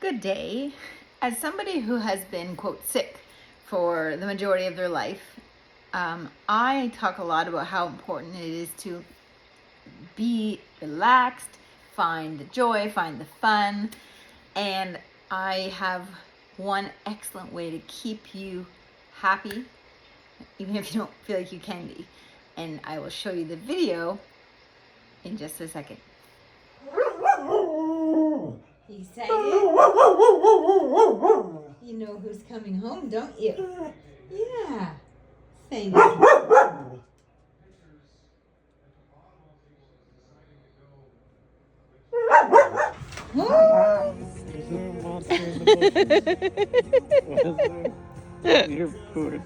Good day. As somebody who has been, quote, sick for the majority of their life, I talk a lot about how important it is to be relaxed, find the joy, find the fun, and I have one excellent way to keep you happy, even if you don't feel like you can be. And I will show you the video in just a second. Excited? You know who's coming home, don't you? Yeah. Say no. There's a monster in the bushes. You're poor.